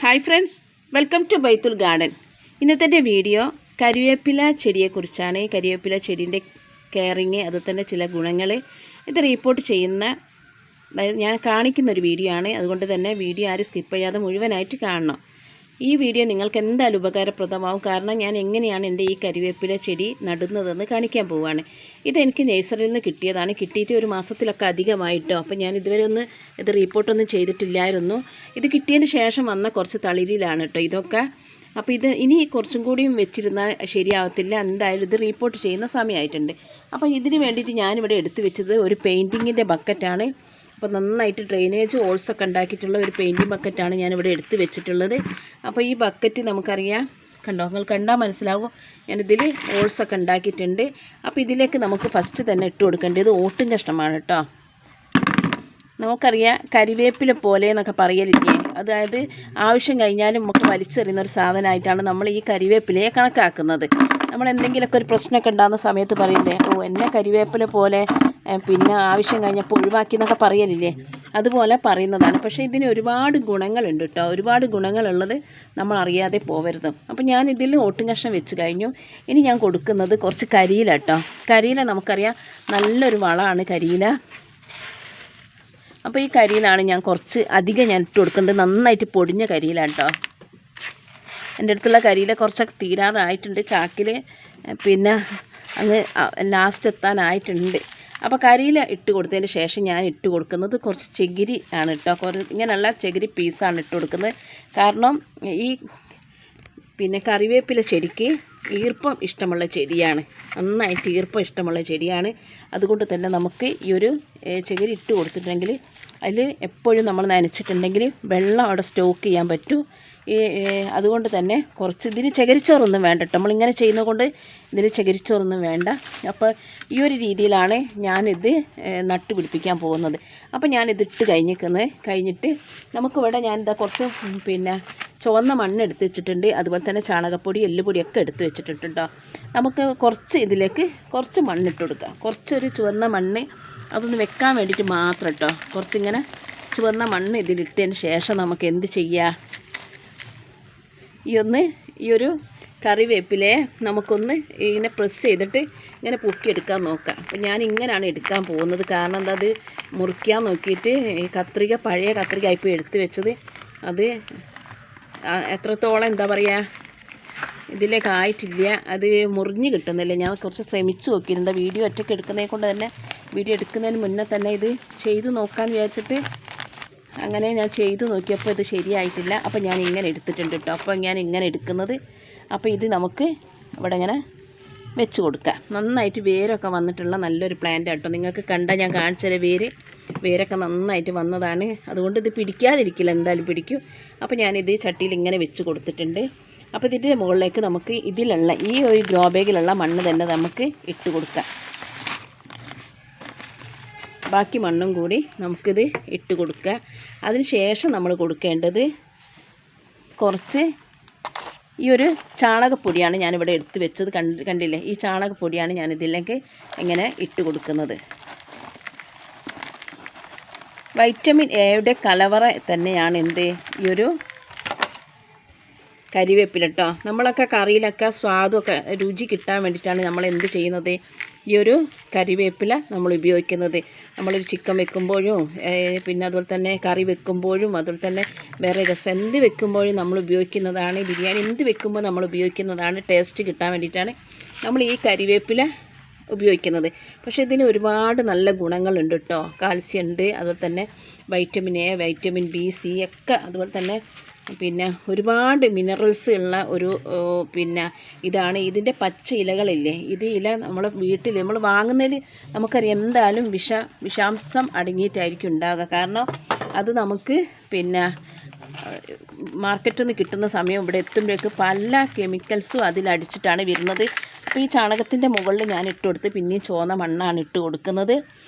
Hi friends, welcome to Baithul Garden. ഇന്നത്തെ video കരിവേപ്പില ചെടിയെക്കുറിച്ചാണ്. കരിവേപ്പില ചെടീൻ്റെ കെയറിങ്, അതുപോലെ തന്നെ ചില ഗുണങ്ങൾ ഇത് റിപ്പോർട്ട് ചെയ്യുന്ന ഞാൻ കാണിക്കുന്നൊരു വീഡിയോ ആണ്. അതുകൊണ്ട് തന്നെ വീഡിയോ ആരും സ്കിപ്പ് ചെയ്യാതെ മുഴുവനായിട്ട് കാണണം. ഈ വീഡിയോ നിങ്ങൾക്ക് എന്തായാലും ഉപകാരപ്രദമാവും. കാരണം ഞാൻ എങ്ങനെയാണ് എൻ്റെ ഈ കരിവേപ്പില ചെടി നടുന്നതെന്ന് കാണിക്കാൻ പോവുകയാണ്. ഇതെനിക്ക് നഴ്സറിയിൽ നിന്ന് കിട്ടിയതാണ്. കിട്ടിയിട്ട് ഒരു മാസത്തിലൊക്കെ അധികമായിട്ടോ. അപ്പോൾ ഞാൻ ഇതുവരെ ഇത് റിപ്പോർട്ടൊന്നും ചെയ്തിട്ടില്ലായിരുന്നു. ഇത് കിട്ടിയതിന് ശേഷം വന്ന കുറച്ച് തളിരിലാണ് കേട്ടോ ഇതൊക്കെ. അപ്പോൾ ഇനി കുറച്ചും കൂടിയും വെച്ചിരുന്നാൽ ശരിയാവത്തില്ല. എന്തായാലും ഇത് റിപ്പോർട്ട് ചെയ്യുന്ന സമയമായിട്ടുണ്ട്. അപ്പോൾ ഇതിന് വേണ്ടിയിട്ട് ഞാനിവിടെ എടുത്തു വെച്ചത് ഒരു പെയിൻറ്റിങ്ങിൻ്റെ ബക്കറ്റാണ്. അപ്പോൾ നന്നായിട്ട് ഡ്രെയിനേജ് ഹോൾസൊക്കെ ഉണ്ടാക്കിയിട്ടുള്ള ഒരു പെയിൻറ്റിങ് ബക്കറ്റാണ് ഞാനിവിടെ എടുത്ത് വെച്ചിട്ടുള്ളത്. അപ്പോൾ ഈ ബക്കറ്റ് നമുക്കറിയാം, കണ്ടോ, നിങ്ങൾ കണ്ടാൽ മനസ്സിലാവും. ഞാനിതിൽ ഹോൾസൊക്കെ ഉണ്ടാക്കിയിട്ടുണ്ട്. അപ്പോൾ ഇതിലേക്ക് നമുക്ക് ഫസ്റ്റ് തന്നെ ഇട്ട് കൊടുക്കേണ്ടത് ഓട്ടും കഷ്ണമാണ് കേട്ടോ. നമുക്കറിയാം കരിവേപ്പില പോലെ എന്നൊക്കെ പറയലില്ലേ, അതായത് ആവശ്യം കഴിഞ്ഞാലും നമുക്ക് വലിച്ചെറിയുന്ന ഒരു സാധനമായിട്ടാണ് നമ്മൾ ഈ കരിവേപ്പിലയെ കണക്കാക്കുന്നത്. നമ്മൾ എന്തെങ്കിലുമൊക്കെ ഒരു പ്രശ്നമൊക്കെ ഉണ്ടാകുന്ന സമയത്ത് പറയില്ലേ, എന്നെ കരിവേപ്പില പോലെ പിന്നെ ആവശ്യം കഴിഞ്ഞപ്പോൾ ഒഴിവാക്കി എന്നൊക്കെ പറയലില്ലേ, അതുപോലെ പറയുന്നതാണ്. പക്ഷേ ഇതിന് ഒരുപാട് ഗുണങ്ങളുണ്ട് കേട്ടോ. ഒരുപാട് ഗുണങ്ങളുള്ളത് നമ്മൾ അറിയാതെ പോവരുത്. അപ്പോൾ ഞാൻ ഇതിൽ ഓട്ടും കഷ്ണം വെച്ച് കഴിഞ്ഞു. ഇനി ഞാൻ കൊടുക്കുന്നത് കുറച്ച് കരിയില കേട്ടോ. കരിയില നമുക്കറിയാം നല്ലൊരു വളമാണ് കരിയില. അപ്പോൾ ഈ കരിയിലാണ് ഞാൻ കുറച്ച് അധികം ഞാൻ ഇട്ട് കൊടുക്കേണ്ടത്. നന്നായിട്ട് പൊടിഞ്ഞ കരിയിലാണ് കേട്ടോ. എൻ്റെ അടുത്തുള്ള കരിയില കുറച്ചൊക്കെ തീരാറായിട്ടുണ്ട് ചാക്കിൽ, പിന്നെ അങ്ങ് ലാസ്റ്റ് എത്താനായിട്ടുണ്ട്. അപ്പോൾ കരിയില ഇട്ട് കൊടുത്തതിന് ശേഷം ഞാൻ ഇട്ട് കൊടുക്കുന്നത് കുറച്ച് ചകിരി ആണ് കേട്ടോ. ഇങ്ങനെയുള്ള ചകിരി പീസാണ് ഇട്ട് കൊടുക്കുന്നത്. കാരണം ഈ കറിവേപ്പില ചെടിക്ക് ഈർപ്പം ഇഷ്ടമുള്ള ചെടിയാണ്, നന്നായിട്ട് ഈർപ്പം ഇഷ്ടമുള്ള ചെടിയാണ്. അതുകൊണ്ട് തന്നെ നമുക്ക് ഈ ഒരു ചകിരി ഇട്ട് കൊടുത്തിട്ടുണ്ടെങ്കിൽ അതിൽ എപ്പോഴും നമ്മൾ നനച്ചിട്ടുണ്ടെങ്കിൽ വെള്ളം അവിടെ സ്റ്റോക്ക് ചെയ്യാൻ പറ്റും. അതുകൊണ്ട് തന്നെ കുറച്ച് ഇതിന് ചകിരിച്ചോറൊന്നും വേണ്ട കേട്ടോ. നമ്മളിങ്ങനെ ചെയ്യുന്നത് കൊണ്ട് ഇതിന് ചകിരിച്ചോറൊന്നും വേണ്ട. അപ്പോൾ ഈ ഒരു രീതിയിലാണ് ഞാനിത് നട്ടുപിടിപ്പിക്കാൻ പോകുന്നത്. അപ്പോൾ ഞാനിതിട്ട് കഴിഞ്ഞിട്ട് നമുക്കിവിടെ ഞാനിതാ കുറച്ച് ചുവന്ന മണ്ണ് എടുത്ത് വെച്ചിട്ടുണ്ട്. അതുപോലെ തന്നെ ചാണകപ്പൊടി, എല്ലുപൊടിയൊക്കെ എടുത്ത് വെച്ചിട്ടുണ്ട് കേട്ടോ. നമുക്ക് കുറച്ച് ഇതിലേക്ക് കുറച്ച് മണ്ണിട്ട് കൊടുക്കാം. കുറച്ചൊരു ചുവന്ന മണ്ണ് അതൊന്ന് വെക്കാൻ വേണ്ടിയിട്ട് മാത്രം കേട്ടോ. കുറച്ചിങ്ങനെ ചുവന്ന മണ്ണ് ഇതിലിട്ടതിന് ശേഷം നമുക്ക് എന്ത് ചെയ്യാം, ഈ ഒരു കറിവേപ്പിലയെ നമുക്കൊന്ന് ഇങ്ങനെ പ്രസ് ചെയ്തിട്ട് ഇങ്ങനെ പൊക്കിയെടുക്കാൻ നോക്കാം. അപ്പോൾ ഞാൻ ഇങ്ങനെയാണ് എടുക്കാൻ പോകുന്നത്. കാരണം എന്താ, അത് മുറിക്കാൻ നോക്കിയിട്ട് കത്രിക, പഴയ കത്രിക ഇപ്പോൾ എടുത്ത് വെച്ചത്, അത് എത്രത്തോളം എന്താ പറയുക ഇതിലേക്ക് ആയിട്ടില്ല, അത് മുറിഞ്ഞ് കിട്ടുന്നില്ല. ഞാൻ കുറച്ച് ശ്രമിച്ചു നോക്കിയിരുന്നു. വീഡിയോ ഒറ്റയ്ക്ക് എടുക്കുന്നതിനെ കൊണ്ട് തന്നെ വീഡിയോ എടുക്കുന്നതിന് മുന്നേ തന്നെ ഇത് ചെയ്ത് നോക്കാൻ വിചാരിച്ചിട്ട് അങ്ങനെ ഞാൻ ചെയ്തു നോക്കിയപ്പോൾ ഇത് ശരിയായിട്ടില്ല. അപ്പോൾ ഞാൻ ഇങ്ങനെ എടുത്തിട്ടുണ്ട് കേട്ടോ. അപ്പോൾ ഞാൻ ഇങ്ങനെ എടുക്കുന്നത്. അപ്പോൾ ഇത് നമുക്ക് ഇവിടെ ഇങ്ങനെ വെച്ച് കൊടുക്കാം. നന്നായിട്ട് വേരൊക്കെ വന്നിട്ടുള്ള നല്ലൊരു പ്ലാന്റ് കേട്ടോ. നിങ്ങൾക്ക് കണ്ടാൽ ഞാൻ കാണിച്ചാൽ വേരൊക്കെ നന്നായിട്ട് വന്നതാണ്. അതുകൊണ്ട് ഇത് പിടിക്കാതിരിക്കില്ല, എന്തായാലും പിടിക്കും. അപ്പോൾ ഞാനിത് ചട്ടിയിൽ ഇങ്ങനെ വെച്ച് കൊടുത്തിട്ടുണ്ട്. അപ്പോൾ ഇതിൻ്റെ മുകളിലേക്ക് നമുക്ക് ഇതിലുള്ള ഈ ഒരു ഗ്രോ ബാഗിലുള്ള മണ്ണ് തന്നെ നമുക്ക് ഇട്ട് കൊടുക്കാം. ബാക്കി മണ്ണും കൂടി നമുക്കിത് ഇട്ട് കൊടുക്കുക. അതിന് ശേഷം നമ്മൾ കൊടുക്കേണ്ടത് കുറച്ച് ഈ ഒരു ചാണകപ്പൊടിയാണ് ഞാനിവിടെ എടുത്ത് വെച്ചത്. കണ്ടില്ലേ, ഈ ചാണകപ്പൊടിയാണ് ഞാനിതിലേക്ക് ഇങ്ങനെ ഇട്ട് കൊടുക്കുന്നത്. വൈറ്റമിൻ എയുടെ കലവറ തന്നെയാണ് ഈ ഒരു കരിവേപ്പില കേട്ടോ. നമ്മളൊക്കെ കറിയിലൊക്കെ സ്വാദൊക്കെ രുചി കിട്ടാൻ വേണ്ടിയിട്ടാണ് നമ്മൾ എന്ത് ചെയ്യുന്നത്, ഈ ഒരു കരിവേപ്പില നമ്മൾ ഉപയോഗിക്കുന്നത്. നമ്മളൊരു ചിക്കൻ വെക്കുമ്പോഴും പിന്നെ അതുപോലെ തന്നെ കറി വെക്കുമ്പോഴും അതുപോലെ തന്നെ വേറെ രസം എന്ത് വെക്കുമ്പോഴും നമ്മൾ ഉപയോഗിക്കുന്നതാണ്. ബിരിയാണി എന്ത് വെക്കുമ്പോൾ നമ്മൾ ഉപയോഗിക്കുന്നതാണ്. ടേസ്റ്റ് കിട്ടാൻ വേണ്ടിയിട്ടാണ് നമ്മൾ ഈ കരിവേപ്പില ഉപയോഗിക്കുന്നത്. പക്ഷേ ഇതിന് ഒരുപാട് നല്ല ഗുണങ്ങളുണ്ട് കേട്ടോ. കാൽസ്യം ഉണ്ട്, അതുപോലെ തന്നെ vitamin A, vitamin B, C ഒക്കെ, അതുപോലെ തന്നെ ഒരുപാട് മിനറൽസ് ഉള്ള ഒരു ഇതാണ്. ഇതിൻ്റെ പച്ച ഇലകളില്ലേ, ഇത് ഇല നമ്മൾ വീട്ടിൽ നമ്മൾ വാങ്ങുന്നതിൽ നമുക്കറിയാം എന്തായാലും വിഷാംശം അടങ്ങിയിട്ടായിരിക്കും ഉണ്ടാകുക. കാരണം അത് നമുക്ക് മാർക്കറ്റിൽ നിന്ന് കിട്ടുന്ന സമയം ഇവിടെ എത്തുമ്പോഴേക്ക് പല കെമിക്കൽസും അതിലടിച്ചിട്ടാണ് വരുന്നത്. അപ്പോൾ ഈ ചാണകത്തിൻ്റെ മുകളിൽ ഞാൻ ഇട്ട് കൊടുത്ത് പിന്നെയും ചുവന്ന മണ്ണാണ് ഇട്ട് കൊടുക്കുന്നത്.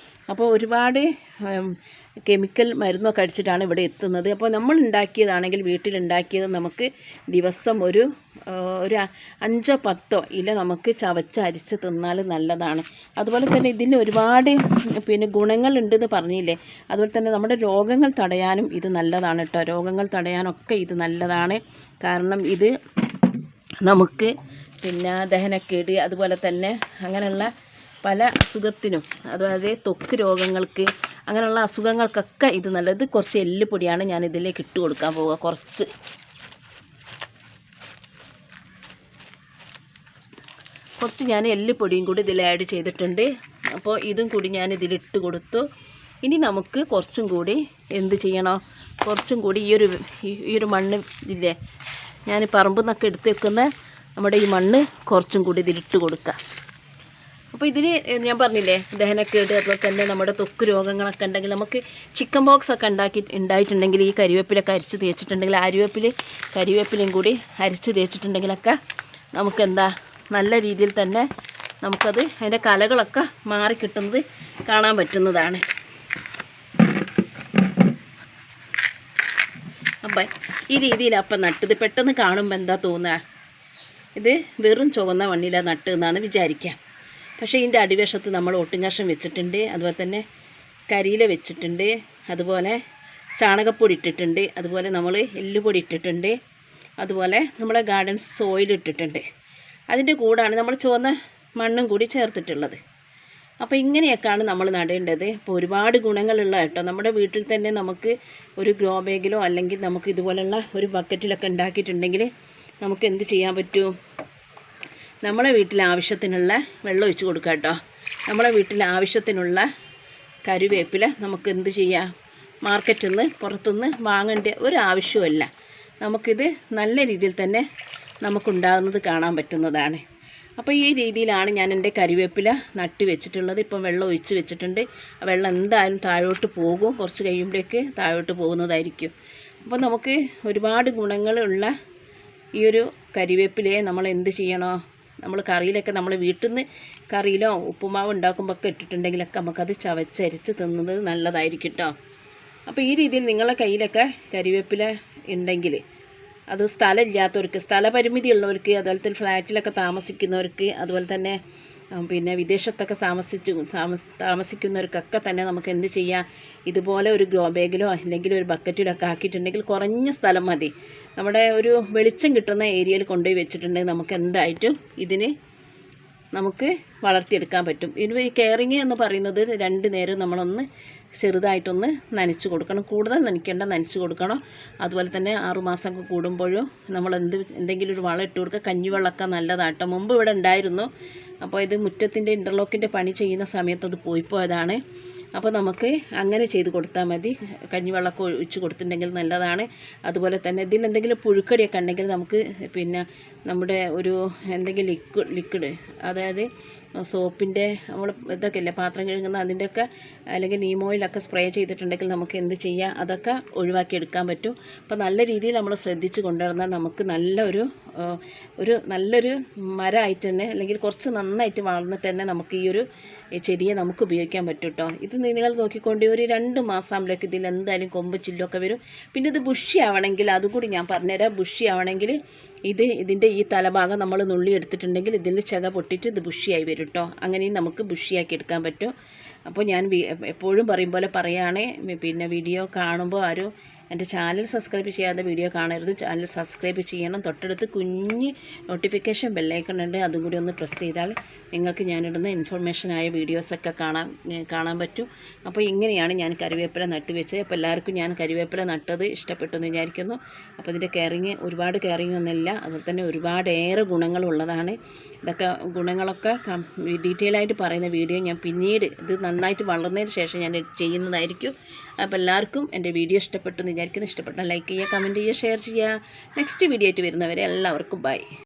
അപ്പോൾ ഒരുപാട് കെമിക്കൽ മരുന്നൊക്കെ അടിച്ചിട്ടാണ് ഇവിടെ എത്തുന്നത്. അപ്പോൾ നമ്മൾ ഉണ്ടാക്കിയതാണെങ്കിൽ വീട്ടിലുണ്ടാക്കിയത് നമുക്ക് ദിവസം ഒരു 5 10 ഇല നമുക്ക് ചവച്ച് അരിച്ച് തിന്നാൽ നല്ലതാണ്. അതുപോലെ തന്നെ ഇതിന് ഒരുപാട് ഗുണങ്ങളുണ്ടെന്ന് പറഞ്ഞില്ലേ, അതുപോലെ തന്നെ നമ്മുടെ രോഗങ്ങൾ തടയാനും ഇത് നല്ലതാണ് കേട്ടോ. രോഗങ്ങൾ തടയാനൊക്കെ ഇത് നല്ലതാണ്. കാരണം ഇത് നമുക്ക് ദഹനക്കേട്, അതുപോലെ തന്നെ അങ്ങനെയുള്ള പല അസുഖത്തിനും, അതായത് ത്വക്ക് രോഗങ്ങൾക്ക്, അങ്ങനെയുള്ള അസുഖങ്ങൾക്കൊക്കെ ഇത് നല്ലത്. കുറച്ച് എല്ലുപൊടിയാണ് ഞാൻ ഇതിലേക്ക് ഇട്ട് കൊടുക്കാൻ പോവുക. കുറച്ച് ഞാൻ എല്ലുപൊടിയും കൂടി ഇതിൽ ആഡ് ചെയ്തിട്ടുണ്ട്. അപ്പോൾ ഇതും കൂടി ഞാൻ ഇതിലിട്ട് കൊടുത്തു. ഇനി നമുക്ക് കുറച്ചും കൂടി എന്ത് ചെയ്യണോ, കുറച്ചും കൂടി ഈ ഒരു മണ്ണ് ഇല്ലേ, ഞാൻ പറമ്പിൽ നിന്നൊക്കെ എടുത്ത് വെക്കുന്ന നമ്മുടെ ഈ മണ്ണ് കുറച്ചും കൂടി ഇതിലിട്ട് കൊടുക്കുക. അപ്പോൾ ഇതിന് ഞാൻ പറഞ്ഞില്ലേ, ദഹനക്കേട്, അതുപോലെ തന്നെ നമ്മുടെ ത്വക്ക് രോഗങ്ങളൊക്കെ ഉണ്ടെങ്കിൽ, നമുക്ക് ചിക്കൻ ബോക്സ് ഒക്കെ ഉണ്ടായിട്ടുണ്ടെങ്കിൽ ഈ കരിവേപ്പിലൊക്കെ അരിച്ച് തേച്ചിട്ടുണ്ടെങ്കിൽ, കരിവേപ്പിലയും കൂടി അരിച്ച് തേച്ചിട്ടുണ്ടെങ്കിലൊക്കെ നമുക്ക് നല്ല രീതിയിൽ തന്നെ നമുക്കത് അതിൻ്റെ കലകളൊക്കെ മാറിക്കിട്ടുന്നത് കാണാൻ പറ്റുന്നതാണ്. അപ്പം ഈ രീതിയിൽ അപ്പം നട്ടത് പെട്ടെന്ന് കാണുമ്പോൾ എന്താ തോന്നുക, ഇത് വെറും ചുവന്ന മണ്ണിലാണ് നട്ട് എന്നാണ് വിചാരിക്കുക. പക്ഷേ ഇതിൻ്റെ അടിവശത്ത് നമ്മൾ ഒട്ടുംകഷ്ണം വെച്ചിട്ടുണ്ട്, അതുപോലെ തന്നെ കരിയില വെച്ചിട്ടുണ്ട്, അതുപോലെ ചാണകപ്പൊടി ഇട്ടിട്ടുണ്ട്, അതുപോലെ നമ്മൾ എല്ലുപൊടി ഇട്ടിട്ടുണ്ട്, അതുപോലെ നമ്മളെ ഗാർഡൻ സോയിൽ ഇട്ടിട്ടുണ്ട്. അതിൻ്റെ കൂടാണ് നമ്മൾ ചുവന്ന മണ്ണും കൂടി ചേർത്തിട്ടുള്ളത്. അപ്പോൾ ഇങ്ങനെയൊക്കെയാണ് നമ്മൾ നടേണ്ടത്. അപ്പോൾ ഒരുപാട് ഗുണങ്ങളുള്ള കേട്ടോ. നമ്മുടെ വീട്ടിൽ തന്നെ നമുക്ക് ഒരു ഗ്രോ ബാഗിലോ അല്ലെങ്കിൽ നമുക്ക് ഇതുപോലുള്ള ഒരു ബക്കറ്റിലൊക്കെ ഉണ്ടാക്കിയിട്ടുണ്ടെങ്കിൽ നമുക്ക് എന്ത് ചെയ്യാൻ പറ്റും, നമ്മളെ വീട്ടിൽ ആവശ്യത്തിനുള്ള വെള്ളം ഒഴിച്ച് കൊടുക്കുക കേട്ടോ. നമ്മളെ വീട്ടിൽ ആവശ്യത്തിനുള്ള കറിവേപ്പില നമുക്ക് എന്ത് ചെയ്യാം, മാർക്കറ്റിൽ നിന്ന് പുറത്തുനിന്ന് വാങ്ങേണ്ട ഒരു ആവശ്യവുമില്ല. നമുക്കിത് നല്ല രീതിയിൽ തന്നെ നമുക്കുണ്ടാകുന്നത് കാണാൻ പറ്റുന്നതാണ്. അപ്പോൾ ഈ രീതിയിലാണ് ഞാൻ എൻ്റെ കറിവേപ്പില നട്ട് വെച്ചിട്ടുള്ളത്. ഇപ്പം വെള്ളം ഒഴിച്ച് വെച്ചിട്ടുണ്ട്. വെള്ളം എന്തായാലും താഴോട്ട് പോകും, കുറച്ച് കഴിയുമ്പോഴേക്ക് താഴോട്ട് പോകുന്നതായിരിക്കും. അപ്പോൾ നമുക്ക് ഒരുപാട് ഗുണങ്ങളുള്ള ഈ ഒരു കറിവേപ്പിലയെ നമ്മൾ എന്ത് ചെയ്യണോ, നമ്മൾ കറിയിലൊക്കെ നമ്മൾ വീട്ടിൽ നിന്ന് കറിയിലോ ഉപ്പുമാവ് ഉണ്ടാക്കുമ്പോൾ ഒക്കെ ഇട്ടിട്ടുണ്ടെങ്കിലൊക്കെ നമുക്കത് ചവച്ചരിച്ച് തിന്നുന്നത് നല്ലതായിരിക്കും കേട്ടോ. അപ്പോൾ ഈ രീതിയിൽ നിങ്ങളുടെ കയ്യിലൊക്കെ കറിവേപ്പില ഉണ്ടെങ്കിൽ, അത് സ്ഥലമില്ലാത്തവർക്ക്, സ്ഥലപരിമിതി ഉള്ളവർക്ക്, അതുപോലെ തന്നെ ഫ്ലാറ്റിലൊക്കെ താമസിക്കുന്നവർക്ക്, അതുപോലെ തന്നെ വിദേശത്തൊക്കെ താമസിക്കുന്നവർക്കൊക്കെ തന്നെ നമുക്ക് എന്ത് ചെയ്യാം, ഇതുപോലെ ഒരു ഗ്രോ ബാഗിലോ അല്ലെങ്കിൽ ഒരു ബക്കറ്റിലൊക്കെ ആക്കിയിട്ടുണ്ടെങ്കിൽ കുറഞ്ഞ സ്ഥലം മതി. നമ്മുടെ ഒരു വെളിച്ചം കിട്ടുന്ന ഏരിയയിൽ കൊണ്ടുപോയി വെച്ചിട്ടുണ്ടെങ്കിൽ നമുക്ക് എന്തായിട്ടും ഇതിന് നമുക്ക് വളർത്തിയെടുക്കാൻ പറ്റും. ഇനി ഈ കെയറിങ് എന്ന് പറയുന്നത് 2 നേരം നമ്മളൊന്ന് ചെറുതായിട്ടൊന്ന് നനച്ച് കൊടുക്കണം. കൂടുതൽ നനച്ച് കൊടുക്കണം. അതുപോലെ തന്നെ 6 മാസമൊക്കെ കൂടുമ്പോഴും നമ്മൾ എന്തെങ്കിലും ഒരു വളം ഇട്ട് കൊടുക്കുക. കഞ്ഞിവെള്ളമൊക്കെ നല്ലതാട്ടോ. മുമ്പ് ഇവിടെ ഉണ്ടായിരുന്നു. അപ്പോൾ ഇത് മുറ്റത്തിൻ്റെ ഇൻ്റർലോക്കിൻ്റെ പണി ചെയ്യുന്ന സമയത്ത് അത് പോയതാണ്. അപ്പോൾ നമുക്ക് അങ്ങനെ ചെയ്ത് കൊടുത്താൽ മതി. കഞ്ഞിവെള്ളമൊക്കെ ഒഴിച്ച് കൊടുത്തിട്ടുണ്ടെങ്കിൽ നല്ലതാണ്. അതുപോലെ തന്നെ ഇതിൽ എന്തെങ്കിലും പുഴുക്കടിയൊക്കെ ഉണ്ടെങ്കിൽ നമുക്ക് നമ്മുടെ ഒരു എന്തെങ്കിലും ലിക്വിഡ്, അതായത് സോപ്പിൻ്റെ നമ്മൾ ഇതൊക്കെ ഇല്ലേ പാത്രം കഴുകുന്ന അതിൻ്റെയൊക്കെ, അല്ലെങ്കിൽ നീം ഓയിലൊക്കെ സ്പ്രേ ചെയ്തിട്ടുണ്ടെങ്കിൽ നമുക്ക് എന്ത് ചെയ്യാം, അതൊക്കെ ഒഴിവാക്കി എടുക്കാൻ പറ്റും. അപ്പോൾ നല്ല രീതിയിൽ നമ്മൾ ശ്രദ്ധിച്ച് കൊണ്ടുവന്നാൽ നമുക്ക് നല്ലൊരു മരമായിട്ട് തന്നെ, അല്ലെങ്കിൽ കുറച്ച് നന്നായിട്ട് വളർന്നിട്ട് തന്നെ നമുക്ക് ഈ ഒരു ചെടിയെ നമുക്ക് ഉപയോഗിക്കാൻ പറ്റും കേട്ടോ. ഇത് നിങ്ങൾ നോക്കിക്കൊണ്ട് ഒരു 2 മാസമാകുമ്പോഴേക്ക് ഇതിൽ എന്തായാലും കൊമ്പ് ചില്ലൊക്കെ വരും. പിന്നെ ഇത് ബുഷി ആവണമെങ്കിൽ അതുകൂടി ഞാൻ പറഞ്ഞുതരാം. ബുഷി ആവണമെങ്കിൽ ഇതിൻ്റെ ഈ തലഭാഗം നമ്മൾ നുള്ളി എടുത്തിട്ടുണ്ടെങ്കിൽ ഇതിൽ ചക പൊട്ടിയിട്ട് ഇത് ബുഷിയായി വരും കേട്ടോ. അങ്ങനെയും നമുക്ക് ബുഷിയാക്കി എടുക്കാൻ പറ്റും. അപ്പോൾ ഞാൻ എപ്പോഴും പറയും പോലെ പറയുകയാണ്, വീഡിയോ കാണുമ്പോൾ ആരും എൻ്റെ ചാനൽ സബ്സ്ക്രൈബ് ചെയ്യാതെ വീഡിയോ കാണരുത്. ചാനൽ സബ്സ്ക്രൈബ് ചെയ്യണം. തൊട്ടടുത്ത് കുഞ്ഞ് നോട്ടിഫിക്കേഷൻ ബെല്ലൈക്കൺ ഉണ്ട്, അതും കൂടി ഒന്ന് പ്രസ് ചെയ്താൽ നിങ്ങൾക്ക് ഞാനിടുന്ന ഇൻഫർമേഷനായ വീഡിയോസൊക്കെ കാണാൻ പറ്റും. അപ്പോൾ ഇങ്ങനെയാണ് ഞാൻ കറിവേപ്പില നട്ട് വെച്ചത്. അപ്പോൾ എല്ലാവർക്കും ഞാൻ കറിവേപ്പില നട്ടത് ഇഷ്ടപ്പെട്ടു എന്ന് വിചാരിക്കുന്നു. അപ്പോൾ ഇതിൻ്റെ ഒരുപാട് കെയറിങ് ഒന്നുമില്ല, അതുപോലെ തന്നെ ഒരുപാടേറെ ഗുണങ്ങളുള്ളതാണ്. ഇതൊക്കെ ഗുണങ്ങളൊക്കെ ഡീറ്റെയിൽ ആയിട്ട് പറയുന്ന വീഡിയോ ഞാൻ പിന്നീട് ഇത് നന്നായിട്ട് വളർന്നതിന് ശേഷം ഞാൻ ചെയ്യുന്നതായിരിക്കും. അപ്പോൾ എല്ലാവർക്കും എൻ്റെ വീഡിയോ ഇഷ്ടപ്പെട്ടു എന്ന് വിചാരിക്കുന്നു. ഇഷ്ടപ്പെട്ടാൽ ലൈക്ക് ചെയ്യുക, കമൻറ്റ് ചെയ്യുക, ഷെയർ ചെയ്യുക. നെക്സ്റ്റ് വീഡിയോ ആയിട്ട് വരുന്നവരെ എല്ലാവർക്കും ബൈ.